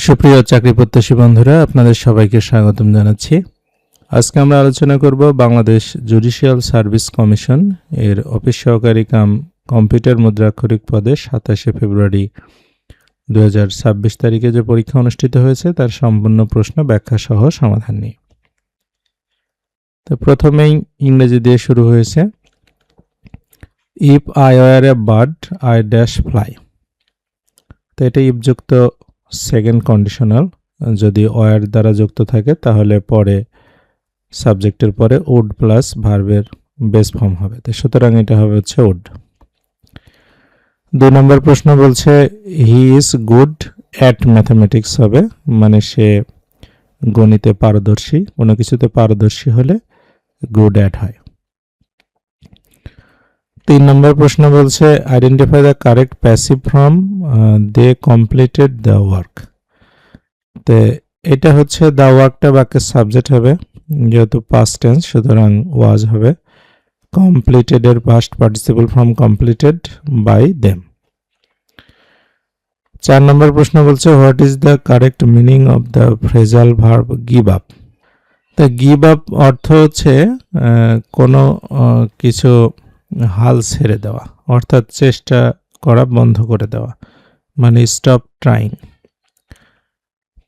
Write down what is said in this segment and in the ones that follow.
সুপ্রিয় চাকরি প্রত্যাশী বন্ধুরা, আপনাদের সবাইকে স্বাগতম জানাচ্ছি। আজকে আমরা আলোচনা করব বাংলাদেশ জুডিশিয়াল সার্ভিস কমিশন এর অফিস সহকারী কাম কম্পিউটার মুদ্রাক্ষরিক পদে 27 ফেব্রুয়ারি 2026 তারিখে যে পরীক্ষা অনুষ্ঠিত হয়েছে তার সম্পূর্ণ প্রশ্ন ব্যাখ্যা সহ সমাধান নিয়ে। তো প্রথমেই ইংরেজি দিয়ে শুরু হয়েছে। If I were a bird I dash fly. তো এটা ইফযুক্ত সেকেন্ড কন্ডিশনাল, যদি ওয়ার দ্বারা যুক্ত থাকে তাহলে পরে সাবজেক্টের পরে উড প্লাস ভার্বের বেস ফর্ম হবে, তো সুতরাং এটা হবে হচ্ছে উড। 2 নম্বর প্রশ্ন বলছে he is good at mathematics হবে, মানে সে গণিতে পারদর্শী, কোনো কিছুতে পারদর্শী হলে গুড অ্যাট হয়। 3 নম্বর প্রশ্ন বলছে identify the correct passive form they completed the work. তো এটা হচ্ছে দ্য ওয়ার্কটা বাক্যের সাবজেক্ট হবে, যেহেতু পাস্ট টেন্স সুতরাং ওয়াজ হবে। কমপ্লিটেড এর past participle form completed by them. 4 নম্বর প্রশ্ন বলছে what is the correct meaning of the phrasal verb give up. তো গিভ আপ অর্থ হচ্ছে কোনো কিছু হাল ছেড়ে দেওয়া, অর্থাৎ চেষ্টা করা বন্ধ করে দেওয়া, মানে স্টপ ট্রাইং।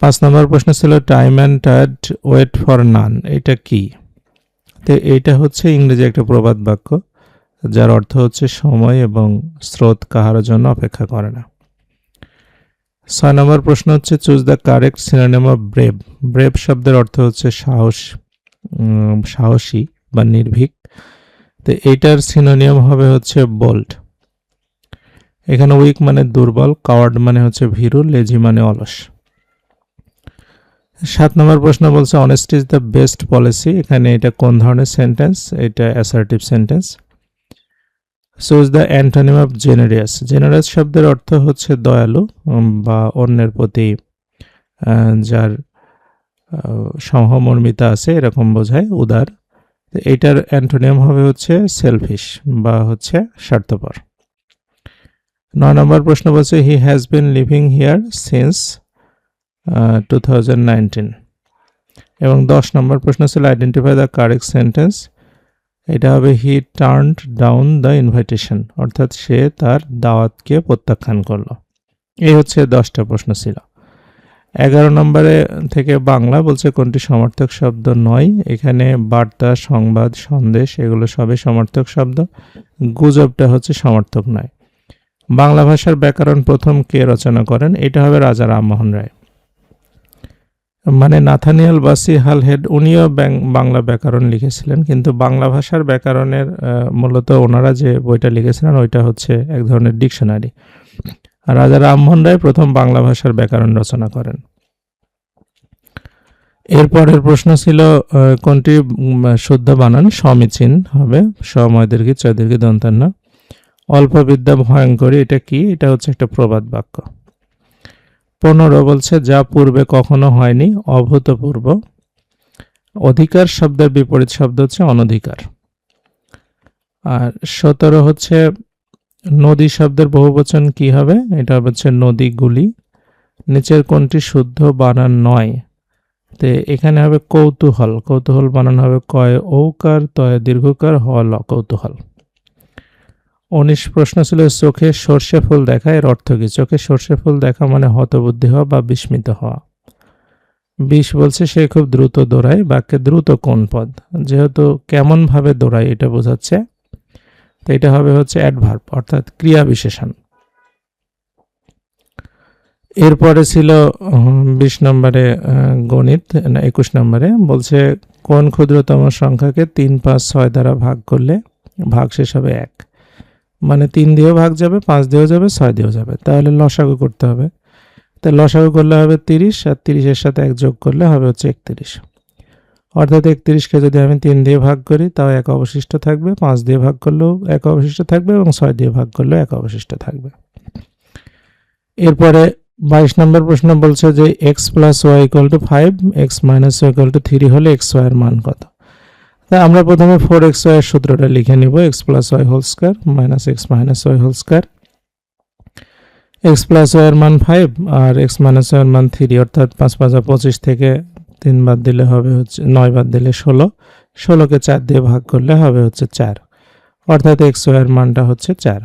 5 নম্বর প্রশ্ন ছিল time and tired wait for none, এটা কি? তো এইটা হচ্ছে ইংরেজি একটা প্রবাদ বাক্য যার অর্থ হচ্ছে সময় এবং স্রোত কাহার জন্য অপেক্ষা করে না। 6 নম্বর প্রশ্ন হচ্ছে choose the correct synonym of brave. Brave শব্দের অর্থ হচ্ছে সাহসী বা নির্ভীক। তো এইটার সিনোনিয়াম হবে হচ্ছে বোল্ড। এখানে উইক মানে দুর্বল, কাওয়ার্ড মানে হচ্ছে ভীরু, লেজি মানে অলস। 7 নম্বর প্রশ্ন বলছে honesty is the best policy. এখানে এটা কোন ধরনের সেন্টেন্স? এটা assertive sentence. Choose the antonym of জেনারিয়াস। জেনারিয়াস শব্দের অর্থ হচ্ছে দয়ালু বা অন্যের প্রতি যার সহমর্মিতা আছে এরকম বোঝায়, উদার। এইটার অ্যান্টোনিম হবে হচ্ছে সেলফিশ বা হচ্ছে স্বার্থপর। 9 নম্বর প্রশ্ন বলছে he has been living here since 2019। এবং 10 নম্বর প্রশ্ন ছিল আইডেন্টিফাই দ্য কারেক্ট সেন্টেন্স। এটা হবে হি টার্নড ডাউন দ্য ইনভাইটেশন, অর্থাৎ সে তার দাওয়াতকে প্রত্যাখ্যান করলো। এই হচ্ছে 10টা প্রশ্ন ছিল। 11 নম্বরে থেকে বাংলা বলছে কোনটি সমার্থক শব্দ নয়। এখানে বার্তা, সংবাদ, সন্দেশ এগুলো সবই সমার্থক শব্দ। গুজবটা হচ্ছে সমার্থক নয়। বাংলা ভাষার ব্যাকরণ প্রথম কে রচনা করেন? এটা হবে রাজা রামমোহন রায়। মানে নাথানিয়েল বাসি হালহেড উনিও বাংলা ব্যাকরণ লিখেছিলেন, কিন্তু বাংলা ভাষার ব্যাকরণের মূলত ওনারা যে বইটা লিখেছিলেন ওইটা হচ্ছে এক ধরনের ডিকশনারি। রাজা রামমোহন রায় প্রথম বাংলা ভাষার ব্যাকরণ রচনা করেন। এরপরের প্রশ্ন ছিল কোনটি শুদ্ধ বানান? সমীচীন হবে, সময়দীর্ঘ চয়দীর্ঘ দন্তান্ন। অল্প বিদ্যা ভয়ঙ্করী, এটা কি? এটা হচ্ছে একটা প্রবাদ বাক্য। 15 বলছে যা পূর্বে কখনো হয়নি, অভূতপূর্ব। অধিকার শব্দের বিপরীত শব্দ হচ্ছে অনধিকার। আর 17 হচ্ছে নদী শব্দের বহুবচন কি হবে? এটা হচ্ছে নদীগুলি। নিচের কোনটি শুদ্ধ বানান নয়? তো এখানে হবে কৌতূহল। কৌতূহল বানান হবে কয় ঔকার, তয় দীর্ঘকার, হল কৌতূহল। 19 প্রশ্ন ছিল চোখে সর্ষে ফুল দেখা, এর অর্থ কি? চোখে সর্ষে ফুল দেখা মানে হতবুদ্ধি হওয়া বা বিস্মিত হওয়া। 20 বলছে সে খুব দ্রুত দৌড়ায়, বাক্যে দ্রুত কোন পদ? যেহেতু কেমন ভাবে দৌড়ায় এটা বোঝাচ্ছে, তো এটা হবে হচ্ছে অ্যাডভার্ব অর্থাৎ ক্রিয়া বিশেষণ। এরপরে ছিল 20 নম্বরে গণিত, 21 নম্বরে বলছে কোন ক্ষুদ্রতম সংখ্যাকে 3, 5, 6 দ্বারা ভাগ করলে ভাগ শেষ হবে 1। মানে 3 দিয়েও ভাগ যাবে, 5 দিয়েও যাবে, 6 দিয়েও যাবে, তাহলে লসাগু করতে হবে। তো লসাগু করলে হবে 30, আর 30-এর সাথে 1 যোগ করলে হবে হচ্ছে 31। অর্থাৎ 31কে যদি আমি 3 দিয়ে ভাগ করি তাও 1 অবশিষ্ট থাকবে, 5 দিয়ে ভাগ করলেও 1 অবশিষ্ট থাকবে এবং 6 দিয়ে ভাগ করলেও 1 অবশিষ্ট থাকবে। এরপরে 22 নম্বর প্রশ্ন বলছে যে x + y = 5, x - y = 3 হলে xy এর মান কত? তাই আমরা প্রথমে 4xy এর সূত্রটা লিখে নিব, x + y² - x - y²। X plus y এর মান 5 আর এক্স মাইনাস ওয়াই এর মান 3, অর্থাৎ 5 5 25 থেকে 3 বাদ দিলে হবে হচ্ছে 9, বাদ দিলে 16, 16কে 4 দিয়ে ভাগ করলে হবে হচ্ছে 4, অর্থাৎ এক্স ওয়াই এর মানটা হচ্ছে 4।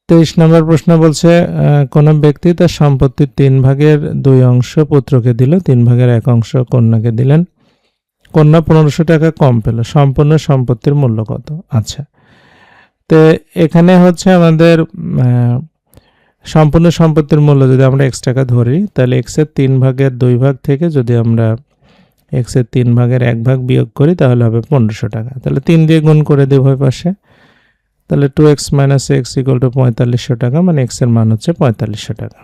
23 নম্বর প্রশ্ন বলছে কোন ব্যক্তি তার সম্পত্তির 3 ভাগের 2 অংশ পুত্রকে দিল, 3 ভাগের 1 অংশ কন্যাকে দিলেন, কন্যা 1500 টাকা কম পেল, সম্পূর্ণ সম্পত্তির মূল্য কত? আচ্ছা, তো এখানে হচ্ছে আমাদের সম্পূর্ণ সম্পত্তির মূল্য যদি আমরা x টাকা ধরি, তাহলে x এর 3 ভাগের 2 ভাগ থেকে যদি আমরা x এর 3 ভাগের 1 ভাগ বিয়োগ করি তাহলে হবে 1500 টাকা। তাহলে 3 দিয়ে গুণ করে দেব ওই পাশে, তাহলে 2x - x = 4500 টাকা, মানে x এর মান হচ্ছে 4500 টাকা।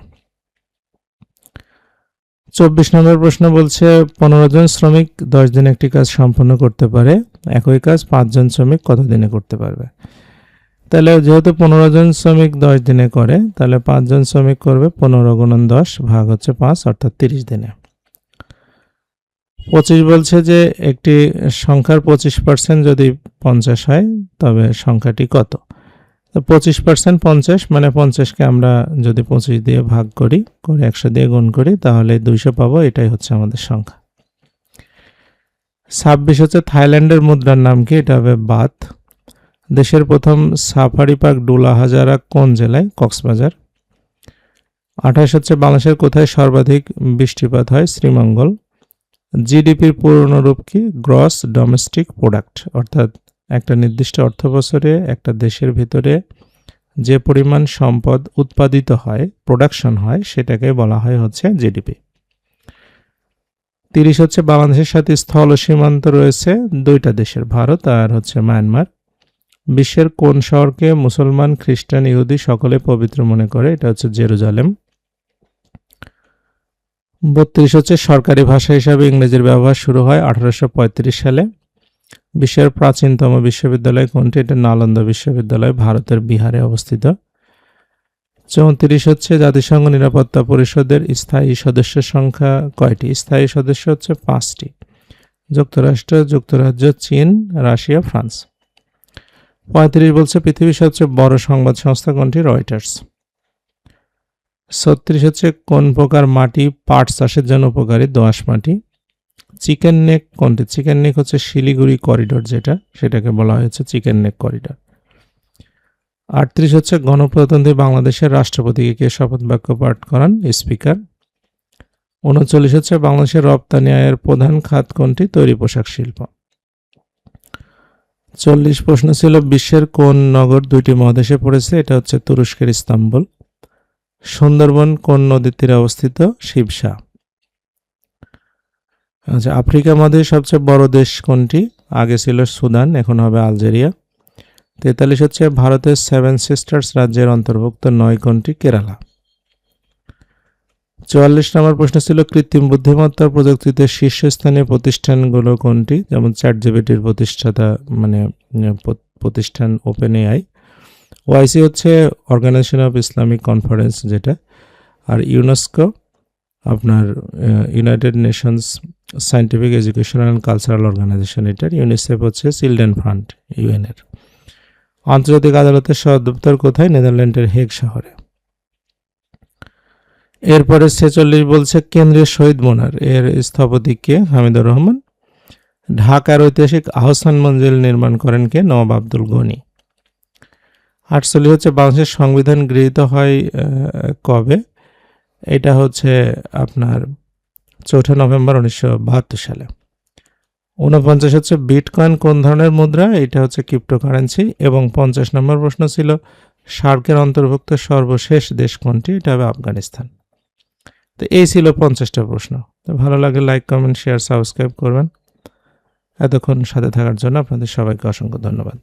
24 নম্বর প্রশ্ন বলছে 15 জন শ্রমিক 10 দিনে একটি কাজ সম্পন্ন করতে পারে, একই কাজ 5 জন শ্রমিক কত দিনে করতে পারবে? তাহলে যেহেতু 15 জন শ্রমিক 10 দিনে করে, তাহলে 5 জন শ্রমিক করবে 15 × 10 ভাগ হচ্ছে 5, অর্থাৎ 30 দিনে। 25 বলছে যে একটি সংখ্যার 25% যদি 50 হয় তবে সংখ্যাটি কত? তো 25% 50, মানে 50কে আমরা যদি 25 দিয়ে ভাগ করি, করে 100 দিয়ে গুণ করি তাহলে 200 পাবো, এটাই হচ্ছে আমাদের সংখ্যা। 26 হচ্ছে থাইল্যান্ডের মুদ্রার নাম কি? এটা হবে বাত। দেশের প্রথম সাফারি পার্ক ডুলা হাজারা কোন জেলায়? কক্সবাজার। 28 হচ্ছে বাংলাদেশের কোথায় সর্বাধিক বৃষ্টিপাত হয়? শ্রীমঙ্গল। জিডিপির পূর্ণরূপ কি? গ্রস ডোমেস্টিক প্রোডাক্ট, অর্থাৎ একটা নির্দিষ্ট অর্থবছরে একটা দেশের ভিতরে যে পরিমাণ সম্পদ উৎপাদিত হয়, প্রোডাকশন হয়, সেটাকে বলা হয় হচ্ছে জিডিপি। 30 হচ্ছে বাংলাদেশের সাথে স্থল সীমান্ত রয়েছে 2টা দেশের, ভারত আর হচ্ছে মায়ানমার। বিশ্বের কোন শহরকে মুসলমান, খ্রিস্টান, ইহুদি সকলে পবিত্র মনে করে? এটা হচ্ছে জেরুজালেম। 32 হচ্ছে সরকারি ভাষা হিসাবে ইংরেজির ব্যবহার শুরু হয় 1835 সালে। বিশ্বের প্রাচীনতম বিশ্ববিদ্যালয় কোনটি? এটা নালন্দা বিশ্ববিদ্যালয়, ভারতের বিহারে অবস্থিত। 34 হচ্ছে জাতিসংঘ নিরাপত্তা পরিষদের স্থায়ী সদস্য সংখ্যা কয়টি? স্থায়ী সদস্য হচ্ছে 5টি, যুক্তরাষ্ট্র, যুক্তরাজ্য, চীন, রাশিয়া, ফ্রান্স। 35 বলছে পৃথিবীর সবচেয়ে বড় সংবাদ সংস্থা কোনটি? রয়টার্স। 36 হচ্ছে কোন প্রকার মাটি পাট চাষের জন্য উপকারী? দোআঁশ মাটি। চিকেন নেক কোনটি? চিকেন নেক হচ্ছে শিলিগুড়ি করিডোর, সেটাকে বলা হয়েছে চিকেন নেক করিডোর। 38 হচ্ছে গণপ্রজাতন্ত্রী বাংলাদেশের রাষ্ট্রপতিকে কে শপথ বাক্য পাঠ করান? স্পিকার। 39 হচ্ছে বাংলাদেশের রপ্তানি আয়ের প্রধান খাত কোনটি? তৈরি পোশাক শিল্প। 40 প্রশ্ন ছিল বিশ্বের কোন নগর 2টি মহাদেশে পড়েছে? এটা হচ্ছে তুরস্কের ইস্তাম্বুল। সুন্দরবন কোন নদীর তীরে অবস্থিত? শিবসা। আচ্ছা, আফ্রিকা মহাদেশের সবচেয়ে বড় দেশ কোনটি? আগে ছিল সুদান, এখন হবে আলজেরিয়া। 43 হচ্ছে ভারতের 7 সিস্টার্স রাজ্যের অন্তর্ভুক্ত 9 কোনটি? কেরালা। 44 নম্বর প্রশ্ন ছিল কৃত্রিম বুদ্ধিমত্তার প্রযুক্তিতে শীর্ষস্থানীয় প্রতিষ্ঠানগুলো কোনটি? যেমন চ্যাটজিপিটির প্রতিষ্ঠাতা প্রতিষ্ঠান ওপেন এআই। ওআইসি হচ্ছে অর্গানাইজেশন অফ ইসলামিক কনফারেন্স যেটা, আর ইউনেস্কো আপনার united nations scientific educational and cultural organisation এটার। ইউনিসেফ হচ্ছে চিলড্রেন ফান্ড ইউএনের। আন্তর্জাতিক আদালতের সদর দপ্তর কোথায়? নেদারল্যান্ডের হেগ শহরে। এরপরে 46 বলছে কেন্দ্রীয় শহীদ মিনার এর স্থপতি কে? হামিদুর রহমান। ঢাকার ঐতিহাসিক আহসান মঞ্জিল নির্মাণ করেন কে? নওয়াব আব্দুল গনি। 48 হচ্ছে বাংলাদেশের সংবিধান গৃহীত হয় কবে? এটা হচ্ছে আপনার 4 নভেম্বর 1972 সালে। 49 হচ্ছে বিটকয়েন কোন ধরনের মুদ্রা? এটা হচ্ছে ক্রিপ্টোকারেন্সি। এবং 50 নম্বর প্রশ্ন ছিল সার্কের অন্তর্ভুক্ত সর্বশেষ দেশ কোনটি? এটা হবে আফগানিস্তান। তো এই ছিল 50টা প্রশ্ন। তো ভালো লাগলে লাইক, কমেন্ট, শেয়ার, সাবস্ক্রাইব করবেন। এতক্ষণ সাথে থাকার জন্য আপনাদের সবাইকে অসংখ্য ধন্যবাদ।